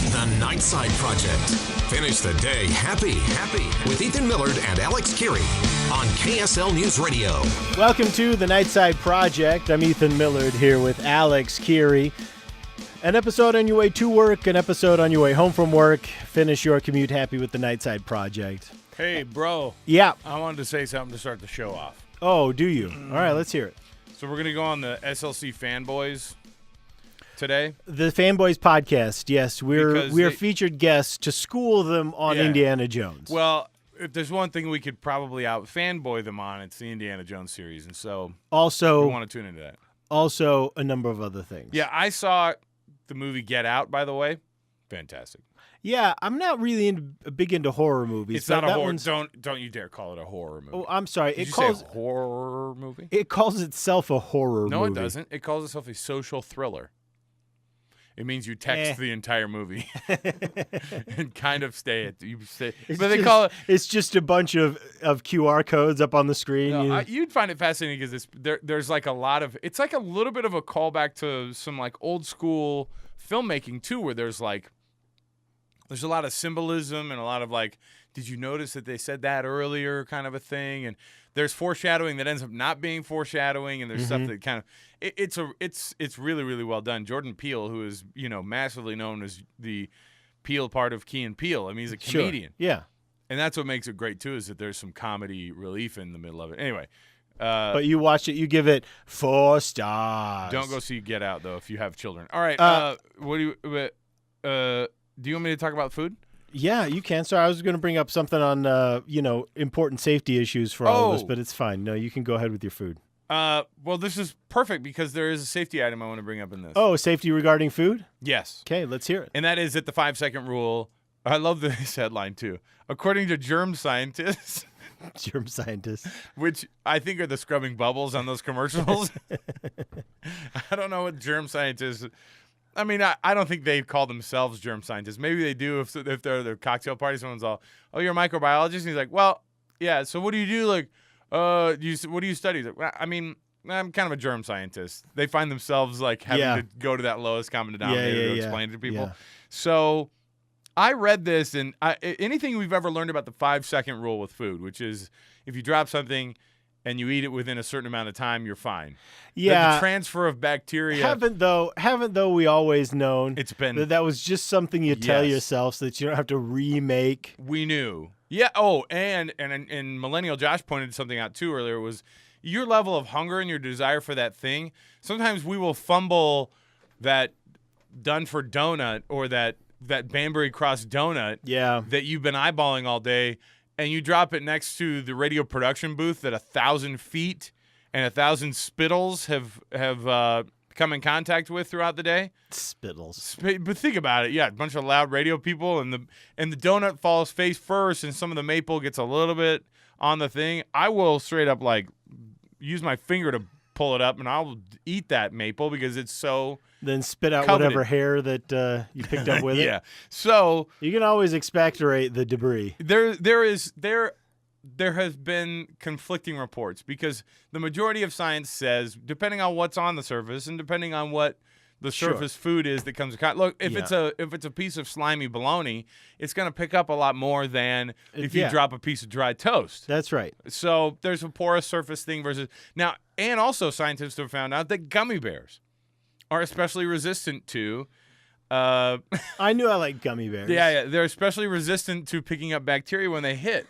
The Nightside Project. Finish the day happy with Ethan Millard and Alex Keary on KSL News Radio. Welcome to The Nightside Project. I'm Ethan Millard here with Alex Keary. An episode on your way to work, an episode on your way home from work. Finish your commute happy with The Nightside Project. Hey, bro. Yeah. I wanted to say something to start the show off. Oh, do you? All right, let's hear it. So we're going to go on the SLC Fanboys today. The Fanboys podcast, yes. We're featured guests to school them on Indiana Jones. Well, if there's one thing we could probably out-fanboy them on, it's the Indiana Jones series. And so also, we want to tune into that. Also, a number of other things. Yeah, I saw the movie Get Out, by the way. Fantastic. Yeah, I'm not really big into horror movies. It's not a horror. Don't you dare call it a horror movie. Oh, I'm sorry. Did you say a horror movie? It calls itself a horror movie. No, it doesn't. It calls itself a social thriller. It means you text the entire movie and kind of stay at you stay. It's just a bunch of QR codes up on the screen. No, you'd find it fascinating because there's like a lot of it's like a little bit of a callback to some like old school filmmaking too, where there's a lot of symbolism and a lot of like, did you notice that they said that earlier kind of a thing, and there's foreshadowing that ends up not being foreshadowing, and there's stuff that kind of it's really, really well done. Jordan Peele, who is massively known as the Peele part of Key and Peele. I mean, he's a comedian. Sure. Yeah, and that's what makes it great too, is that there's some comedy relief in the middle of it. Anyway, but you watch it, you give it 4 stars. Don't go see Get Out though if you have children. All right, what do you want me to talk about food? Yeah, you can. So I was going to bring up something on, important safety issues for all of us, but it's fine. No, you can go ahead with your food. Well, this is perfect because there is a safety item I want to bring up in this. Oh, safety regarding food? Yes. Okay, let's hear it. And that is that the 5-second rule. I love this headline too. According to germ scientists. Germ scientists. Which I think are the scrubbing bubbles on those commercials. I don't know what germ scientists. I mean, I don't think they call themselves germ scientists. Maybe they do if they're at their cocktail party. Someone's all, "Oh, you're a microbiologist?" And he's like, "Well, yeah. So what do you do? Like, what do you study?" He's like, well, I mean, I'm kind of a germ scientist. They find themselves like having to go to that lowest common denominator to explain it to people. Yeah. So I read this, and anything we've ever learned about the 5-second rule with food, which is if you drop something and you eat it within a certain amount of time, you're fine. Yeah. The transfer of bacteria. Haven't though we always known it's been that was just something you tell yourself so that you don't have to remake. We knew. Yeah. Oh, and Millennial Josh pointed something out too earlier, was your level of hunger and your desire for that thing. Sometimes we will fumble that done for donut or that Banbury Cross donut that you've been eyeballing all day, and you drop it next to the radio production booth that 1,000 feet and 1,000 spittles have come in contact with throughout the day. Spittles. But think about it. Yeah, a bunch of loud radio people, and the donut falls face first, and some of the maple gets a little bit on the thing. I will straight up like use my finger to pull it up, and I'll eat that maple because it's so. Then spit out coveted. Whatever hair that you picked up with it. Yeah. So you can always expectorate the debris. There has been conflicting reports because the majority of science says, depending on what's on the surface and depending on what the surface food is that comes in contact. Look, if it's a piece of slimy bologna, it's going to pick up a lot more than if you drop a piece of dry toast. That's right. So there's a porous surface thing versus now, and also scientists have found out that gummy bears are especially resistant to. I knew I liked gummy bears. Yeah, they're especially resistant to picking up bacteria when they hit.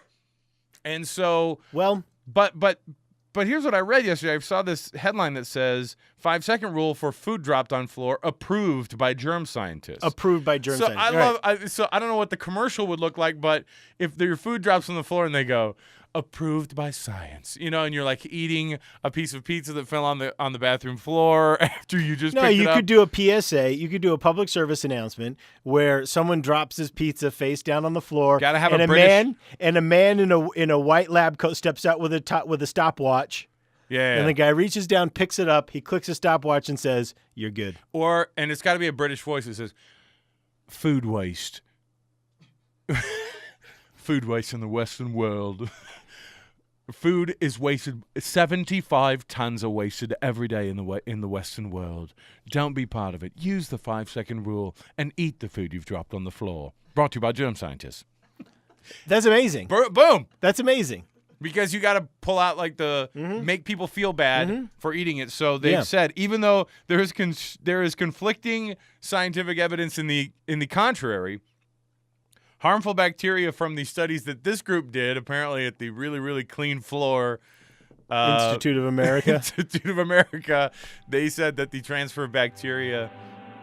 And so, but here's what I read yesterday. I saw this headline that says 5-second rule for food dropped on floor approved by germ scientists. Approved by germ scientists. So I don't know what the commercial would look like, but if your food drops on the floor and they go approved by science, and you're like eating a piece of pizza that fell on the bathroom floor after you just picked it up. No, you could do a PSA. You could do a public service announcement where someone drops his pizza face down on the floor. Gotta have a British man in a white lab coat steps out with a stopwatch. Yeah. And the guy reaches down, picks it up, he clicks a stopwatch and says, "You're good." And it's got to be a British voice that says, "Food waste." Food waste in the Western world. Food is wasted. 75 tons are wasted every day in the Western world. Don't be part of it. Use the 5-second rule and eat the food you've dropped on the floor. Brought to you by germ scientists. That's amazing. Boom. That's amazing. Because you got to pull out like the make people feel bad for eating it. So they've said, even though there is conflicting scientific evidence in the contrary, harmful bacteria from the studies that this group did, apparently at the really, really clean floor Institute of America, they said that the transfer of bacteria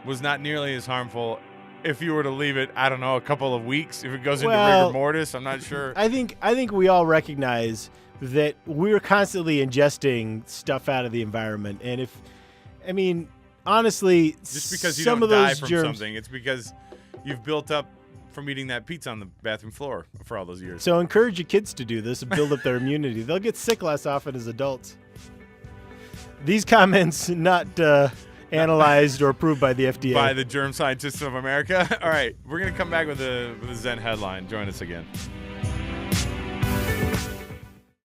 was not nearly as harmful if you were to leave it, I don't know, a couple of weeks. If it goes into rigor mortis, I'm not sure. I think we all recognize that we're constantly ingesting stuff out of the environment. And honestly, just because you some don't of those die from germs, something, it's because you've built up from eating that pizza on the bathroom floor for all those years. So encourage your kids to do this and build up their immunity. They'll get sick less often as adults. These comments not analyzed or approved by the FDA. By the germ scientists of America. All right, we're going to come back with a Zen headline. Join us again.